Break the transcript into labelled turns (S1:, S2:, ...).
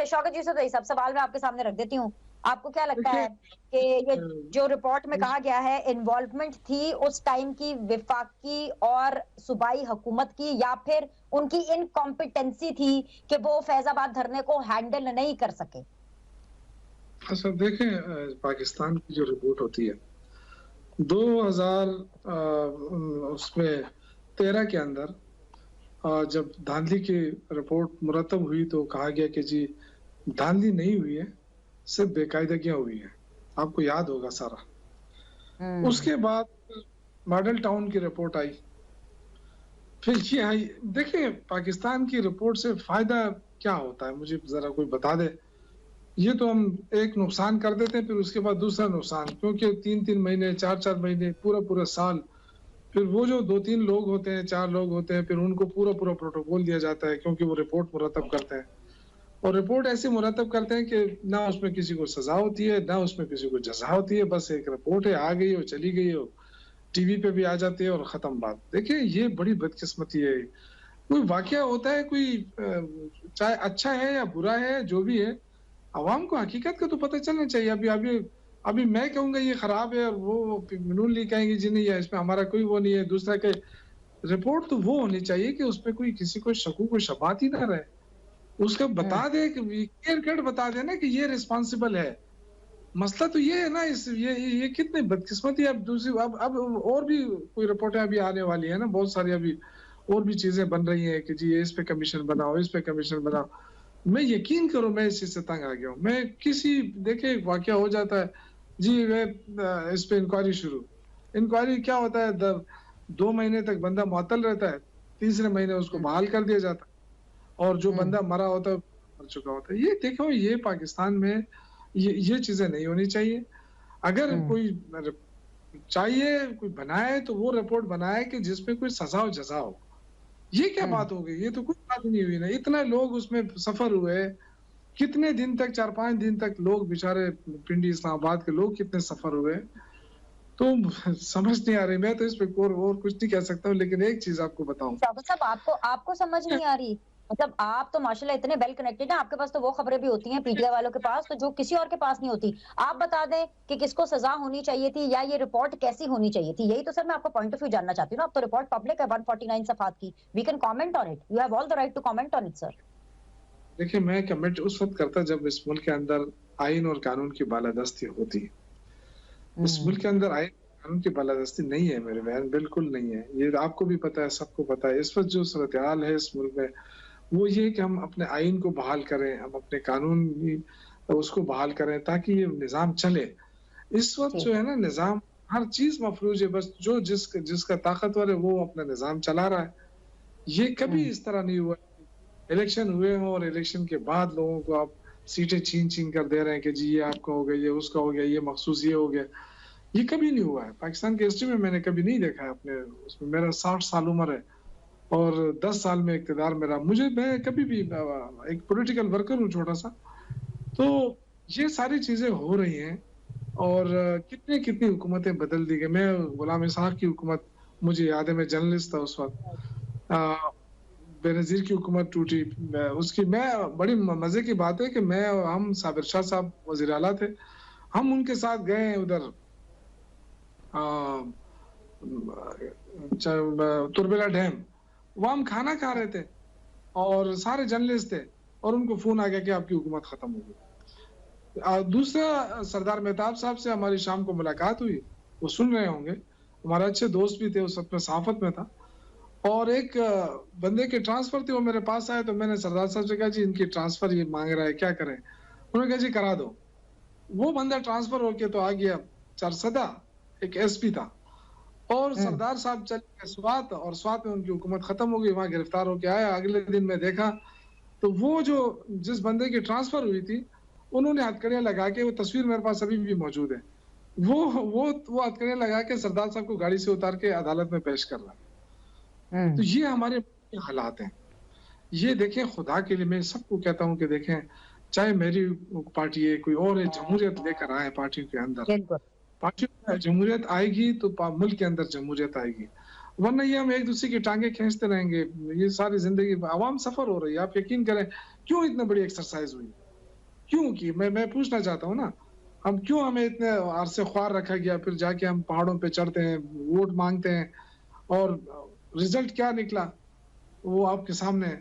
S1: से शौकत यूसुफ रईस साहब, सवाल मैं आपके सामने रख देती हूँ। आपको क्या लगता
S2: देखिए
S1: है कि ये जो रिपोर्ट में
S2: इस
S1: कहा गया है इन्वॉल्वमेंट थी उस टाइम की वफाकी और सूबाई हुकूमत की, या फिर उनकी इनकॉम्पिटेंसी थी कि वो फैजाबाद धरने को हैंडल नहीं कर सके?
S2: अच्छा देखें, पाकिस्तान की जो रिपोर्ट होती है 2000 उसमें 13 के अंदर जब धांधली की रिपोर्ट मुरतब हुई तो कहा गया कि जी धांधली नहीं हुई है, सिर्फ बेकायदगियां हुई हैं। आपको याद होगा सारा। उसके बाद मॉडल टाउन की रिपोर्ट आई, फिर ये आई। देखिए पाकिस्तान की रिपोर्ट से फायदा क्या होता है, मुझे जरा कोई बता दे। ये तो हम एक नुकसान कर देते हैं, फिर उसके बाद दूसरा नुकसान, क्योंकि 3-3 महीने 4-4 महीने पूरा पूरा साल, फिर वो जो 2-3 लोग होते हैं 4 लोग होते हैं, फिर उनको पूरा पूरा प्रोटोकॉल दिया जाता है, क्योंकि वो रिपोर्ट मुरतब करते हैं। और रिपोर्ट ऐसे मुरतब करते हैं कि ना उसमें किसी को सजा होती है ना उसमें किसी को जजा होती है, बस एक रिपोर्ट है, आ गई हो चली गई हो, टीवी पे भी आ जाती है और खत्म बात। देखिए ये बड़ी बदकिस्मती है। कोई वाकया होता है, कोई चाहे अच्छा है या बुरा है, जो भी है, आवाम को हकीकत का तो पता चलना चाहिए। अभी अभी अभी मैं कहूंगा ये खराब है और वो नून लीग कहेंगे जी नहीं है, इसमें हमारा कोई वो नहीं है, दूसरा के रिपोर्ट तो वो होनी चाहिए कि उसमें कोई किसी को शकू को शबात ही ना रहे। उसका बता दे कि क्लियर कट बता देना कि ये रिस्पॉन्सिबल है। मसला तो ये है ना, इस ये कितनी बदकिस्मती है। अब दूसरी अब और भी कोई रिपोर्टें अभी आने वाली है ना, बहुत सारी अभी और भी चीजें बन रही हैं कि जी इस पे कमीशन बनाओ, इस पे कमीशन बनाओ। मैं यकीन करो मैं इस चीज से तंग आ गया हूँ। मैं किसी देखे वाकया हो जाता है जी, वे इस पे इंक्वायरी शुरू। इंक्वायरी क्या होता है, 2 महीने तक बंदा मुअत्तल रहता है, तीसरे महीने उसको बहाल कर दिया जाता है, और जो बंदा मरा होता है मर चुका होता है। ये देखो, ये पाकिस्तान में ये चीजें नहीं होनी चाहिए। अगर कोई चाहिए कोई बनाए तो वो रिपोर्ट बनाए कि जिसपे कोई सजा हो जजा हो। ये क्या बात हो गई, ये तो कुछ बात नहीं हुई ना। इतना लोग उसमें सफर हुए, कितने दिन तक, 4-5 दिन तक लोग बेचारे पिंडी इस्लामाबाद के लोग कितने सफर हुए, तो समझ नहीं आ रही। मैं तो इस पे और कुछ नहीं कह सकता हूँ, लेकिन एक चीज आपको बताऊं।
S1: साहब आपको आपको समझ नहीं आ रही? मतलब आप तो माशाल्लाह इतने वेल कनेक्टेड हैं, आपके पास तो वो खबरें भी होती हैं पीटीआई वालों के पास, तो जो किसी और के पास नहीं होती। आप बता दें कि किसको सजा होनी चाहिए थी या ये रिपोर्ट कैसी होनी चाहिए थी? यही तो सर मैं आपका पॉइंट ऑफ व्यू जानना चाहती हूँ ना। अब तो रिपोर्ट पब्लिक है 149 सफात की। We can comment on it, you have all the right to comment on it sir.
S2: देखिए मैं कमेंट उस वक्त करता जब इस मुल्क के अंदर आइन और कानून की बालादस्ती होती। इस मुल्क के अंदर आइन कानून की बालादस्ती नहीं है मेरे बहन, बिल्कुल नहीं है। ये आपको भी पता है, सबको पता है। इस वक्त जो सूरत हाल है इस मुल्क में, वो ये कि हम अपने आइन को बहाल करें, हम अपने कानून उसको बहाल करें ताकि ये निज़ाम चले। इस वक्त जो है ना निज़ाम, हर चीज मफलूज है, बस जो जिसका ताकतवर है वो अपना निज़ाम चला रहा है। ये कभी इस तरह नहीं हुआ इलेक्शन हुए हों और इलेक्शन के बाद लोगों को आप सीटें छीन कर दे रहे हैं कि जी ये आपका हो गया, ये उसका हो गया, ये मखसूस ये हो गया। ये कभी नहीं हुआ है पाकिस्तान की हिस्ट्री में, मैंने कभी नहीं देखा है अपने उसमें। मेरा 60 साल उम्र है और 10 साल में इक़्तिदार मेरा, मैं कभी भी एक पॉलिटिकल वर्कर हूँ छोटा सा। तो ये सारी चीजें हो रही हैं और कितनी हुकूमतें बदल दी गई। मैं गुलाम इसहाक की हुकूमत, मुझे याद है मैं जर्नलिस्ट था उस वक्त। बेनज़ीर की हुकूमत टूटी, उसकी मैं बड़ी मजे की बात है कि मैं हम साबिर शाह साहब वज़ीर आला थे, हम उनके साथ गए उधर तुरबेला डैम, वहाँ हम खाना खा रहे थे और सारे जर्नलिस्ट थे और उनको फोन आ गया कि आपकी हुकूमत खत्म हो गई। दूसरा सरदार मेहताब साहब से हमारी शाम को मुलाकात हुई, वो सुन रहे होंगे, हमारे अच्छे दोस्त भी थे, उस वक्त में सहाफत में था। और एक बंदे के ट्रांसफर थे, वो मेरे पास आए तो मैंने सरदार साहब से कहा जी इनकी ट्रांसफर ये मांग रहा है, क्या करें? उन्होंने कहा जी करा दो। वो बंदा ट्रांसफर होके तो आ गया चारसदा, एक एसपी था, और सरदार साहब चले गए स्वात, और स्वात में उनकी हुकूमत खत्म हो गई, वहां गिरफ्तार होके आया। अगले दिन मैं देखा तो वो जो जिस बंदे की ट्रांसफर हुई थी, उन्होंने हथकड़ियां लगा के, वो तस्वीर मेरे पास अभी भी मौजूद है, वो हथकड़ियां लगा के सरदार साहब को गाड़ी से उतार के अदालत में पेश कर रहा है। तो ये हमारे हालात हैं। ये देखें, खुदा के लिए मैं सबको कहता हूं कि देखें, चाहे मेरी पार्टी है कोई और है, जमहूरियत लेकर आए पार्टियों के अंदर। पार्टी में जमहूरियत आएगी तो मुल्क के अंदर जमहूरियत आएगी, वरना ये हम एक दूसरे की टांगे खींचते रहेंगे। ये सारी जिंदगी आवाम सफर हो रही है, आप यकीन करें। क्यों इतनी बड़ी एक्सरसाइज हुई? क्यों की? मैं पूछना चाहता हूँ ना, हम क्यों हमें इतने अरसे ख्वार रखा गया, फिर जाके हम पहाड़ों पे चढ़ते हैं, वोट माँगते हैं और रिज़ल्ट क्या निकला? वो आपके सामने है।